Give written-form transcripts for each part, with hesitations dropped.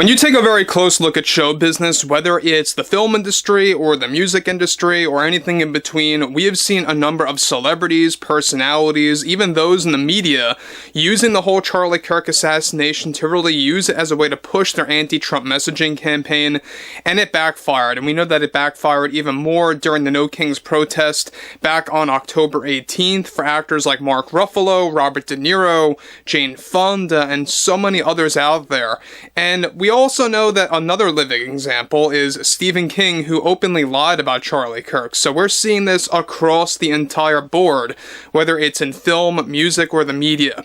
When you take a very close look at show business, whether it's the film industry or the music industry or anything in between, we have seen a number of celebrities, personalities, even those in the media, using the whole Charlie Kirk assassination to really use it as a way to push their anti-Trump messaging campaign, and it backfired. And we know that it backfired even more during the No Kings protest back on October 18th for actors like Mark Ruffalo, Robert De Niro, Jane Fonda, and so many others out there. And we also know that another living example is Stephen King, who openly lied about Charlie Kirk. So we're seeing this across the entire board, whether it's in film, music, or the media.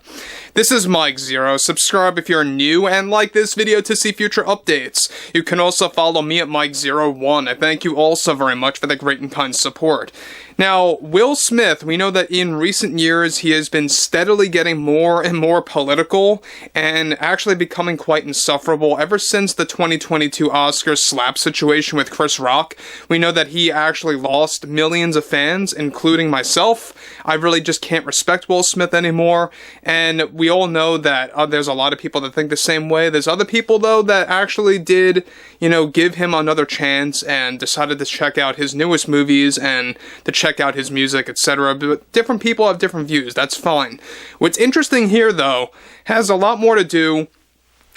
This is Mike Zero. Subscribe if you're new and like this video to see future updates. You can also follow me at Mike01. I thank you all so very much for the great and kind support. Now, Will Smith, we know that in recent years he has been steadily getting more and more political and actually becoming quite insufferable ever since the 2022 Oscars slap situation with Chris Rock. We know that he actually lost millions of fans, including myself. I really just can't respect Will Smith anymore, and we all know that there's a lot of people that think the same way. There's other people, though, that actually did, give him another chance and decided to check out his newest movies and to check out his music, etc. But different people have different views. That's fine. What's interesting here, though, has a lot more to do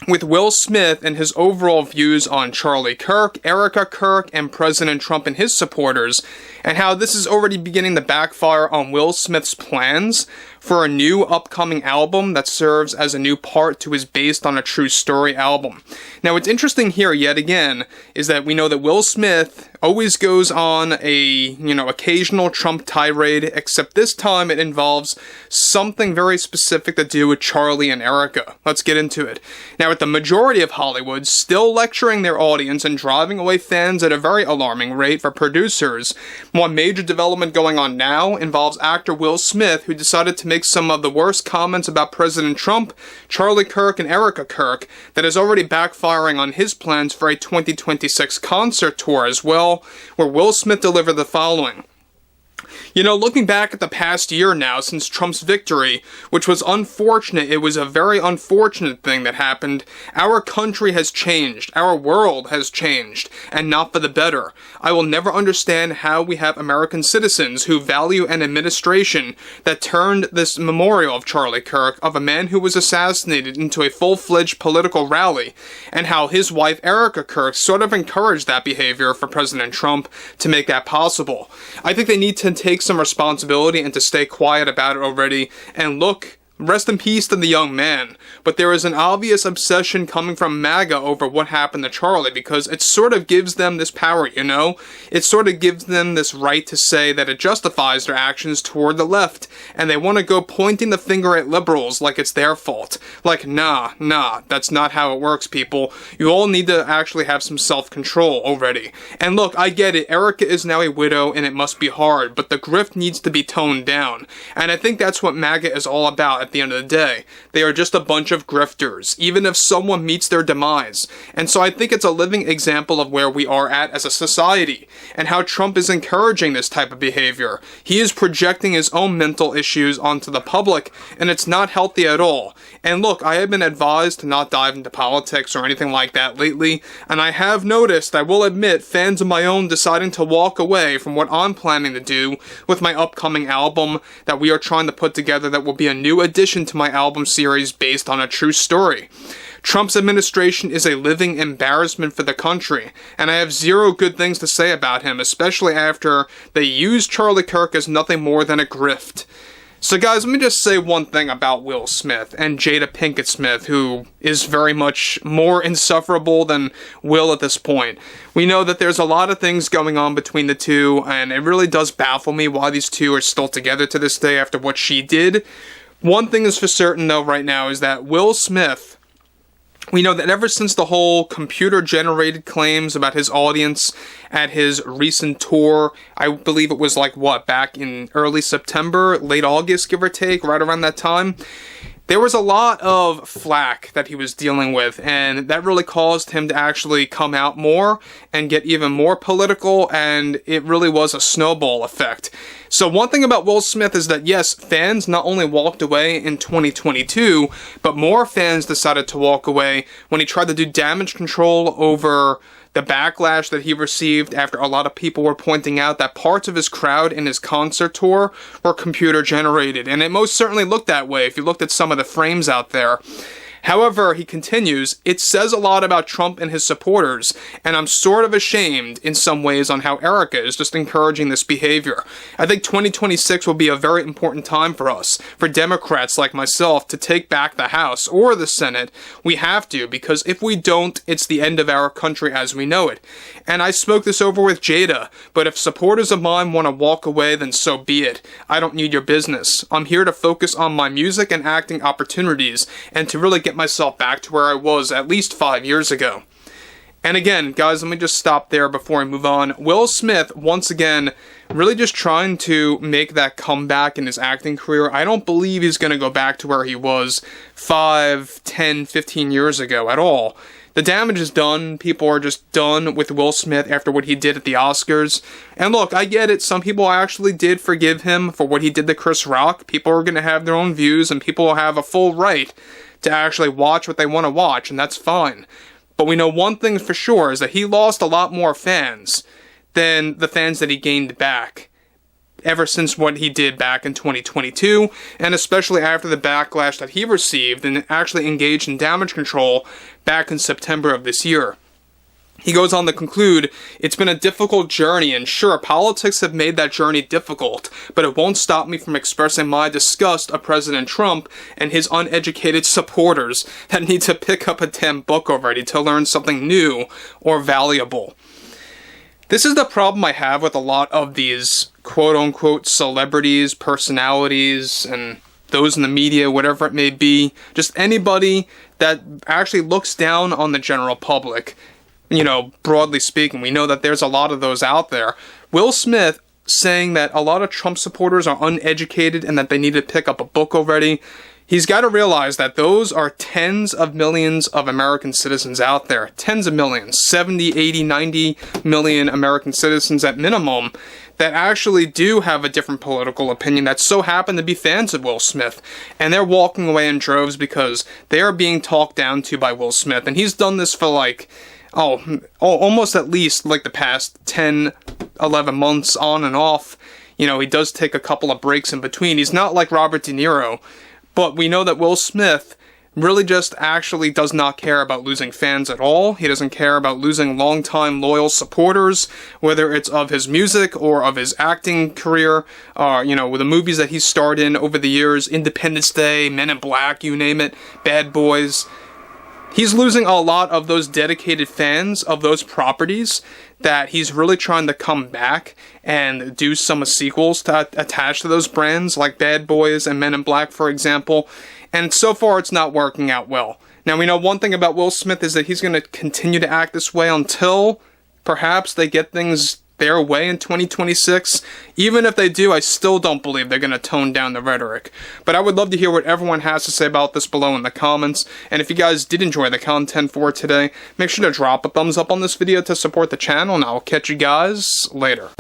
with Will Smith and his overall views on Charlie Kirk, Erika Kirk, and President Trump and his supporters, and how this is already beginning to backfire on Will Smith's plans for a new upcoming album that serves as a new part to his Based on a True Story album. Now, what's interesting here, yet again, is that we know that Will Smith always goes on a, occasional Trump tirade, except this time it involves something very specific to do with Charlie and Erika. Let's get into it. Now, with the majority of Hollywood still lecturing their audience and driving away fans at a very alarming rate for producers, one major development going on now involves actor Will Smith, who decided to make some of the worst comments about President Trump, Charlie Kirk, and Erika Kirk that is already backfiring on his plans for a 2026 concert tour as well, where Will Smith delivered the following. Looking back at the past year now since Trump's victory, which was unfortunate, it was a very unfortunate thing that happened, our country has changed, our world has changed, and not for the better. I will never understand how we have American citizens who value an administration that turned this memorial of Charlie Kirk, of a man who was assassinated, into a full-fledged political rally, and how his wife Erika Kirk sort of encouraged that behavior for President Trump to make that possible. I think they need to take some responsibility and to stay quiet about it already, and look, rest in peace to the young man, but there is an obvious obsession coming from MAGA over what happened to Charlie, because it sort of gives them this power, It sort of gives them this right to say that it justifies their actions toward the left, and they want to go pointing the finger at liberals like it's their fault. Like, nah, that's not how it works, people. You all need to actually have some self-control already. And look, I get it, Erika is now a widow and it must be hard, but the grift needs to be toned down, and I think that's what MAGA is all about at the end of the day. They are just a bunch of grifters, even if someone meets their demise. And so I think it's a living example of where we are at as a society, and how Trump is encouraging this type of behavior. He is projecting his own mental issues onto the public, and it's not healthy at all. And look, I have been advised to not dive into politics or anything like that lately, and I have noticed, I will admit, fans of my own deciding to walk away from what I'm planning to do with my upcoming album that we are trying to put together that will be a new addition to my album series Based on a True Story. Trump's administration is a living embarrassment for the country, and I have zero good things to say about him, especially after they used Charlie Kirk as nothing more than a grift. So guys, let me just say one thing about Will Smith and Jada Pinkett Smith, who is very much more insufferable than Will at this point. We know that there's a lot of things going on between the two, and it really does baffle me why these two are still together to this day after what she did. One thing is for certain, though, right now, is that Will Smith, we know that ever since the whole computer-generated claims about his audience at his recent tour, I believe it was back in early September, late August, give or take, right around that time, there was a lot of flack that he was dealing with, and that really caused him to actually come out more and get even more political, and it really was a snowball effect. So one thing about Will Smith is that, yes, fans not only walked away in 2022, but more fans decided to walk away when he tried to do damage control over the backlash that he received after a lot of people were pointing out that parts of his crowd in his concert tour were computer generated, and it most certainly looked that way if you looked at some of the frames out there. However, he continues, it says a lot about Trump and his supporters, and I'm sort of ashamed in some ways on how Erika is just encouraging this behavior. I think 2026 will be a very important time for us, for Democrats like myself, to take back the House or the Senate. We have to, because if we don't, it's the end of our country as we know it. And I spoke this over with Jada, but if supporters of mine want to walk away, then so be it. I don't need your business. I'm here to focus on my music and acting opportunities, and to really get myself back to where I was at least 5 years ago. And again, guys, let me just stop there before I move on. Will Smith, once again, really just trying to make that comeback in his acting career. I don't believe he's going to go back to where he was 5, 10, 15 years ago at all. The damage is done. People are just done with Will Smith after what he did at the Oscars. And look, I get it. Some people actually did forgive him for what he did to Chris Rock. People are going to have their own views, and people will have a full right to actually watch what they want to watch, and that's fine. But we know one thing for sure is that he lost a lot more fans than the fans that he gained back ever since what he did back in 2022, and especially after the backlash that he received and actually engaged in damage control back in September of this year. He goes on to conclude, it's been a difficult journey, and sure, politics have made that journey difficult, but it won't stop me from expressing my disgust of President Trump and his uneducated supporters that need to pick up a damn book already to learn something new or valuable. This is the problem I have with a lot of these quote-unquote celebrities, personalities, and those in the media, whatever it may be, just anybody that actually looks down on the general public. You know, broadly speaking, we know that there's a lot of those out there. Will Smith saying that a lot of Trump supporters are uneducated and that they need to pick up a book already. He's got to realize that those are tens of millions of American citizens out there. Tens of millions, 70, 80, 90 million American citizens at minimum that actually do have a different political opinion that so happen to be fans of Will Smith. And they're walking away in droves because they are being talked down to by Will Smith. And he's done this for almost at least like the past 10, 11 months on and off. You know, he does take a couple of breaks in between. He's not like Robert De Niro, but we know that Will Smith really just actually does not care about losing fans at all. He doesn't care about losing longtime loyal supporters, whether it's of his music or of his acting career, with the movies that he starred in over the years, Independence Day, Men in Black, you name it, Bad Boys. He's losing a lot of those dedicated fans of those properties that he's really trying to come back and do some sequels to attach to those brands, like Bad Boys and Men in Black, for example. And so far, it's not working out well. Now, we know one thing about Will Smith is that he's going to continue to act this way until perhaps they get things their way in 2026. Even if they do, I still don't believe they're going to tone down the rhetoric. But I would love to hear what everyone has to say about this below in the comments. And if you guys did enjoy the content for today, make sure to drop a thumbs up on this video to support the channel, and I'll catch you guys later.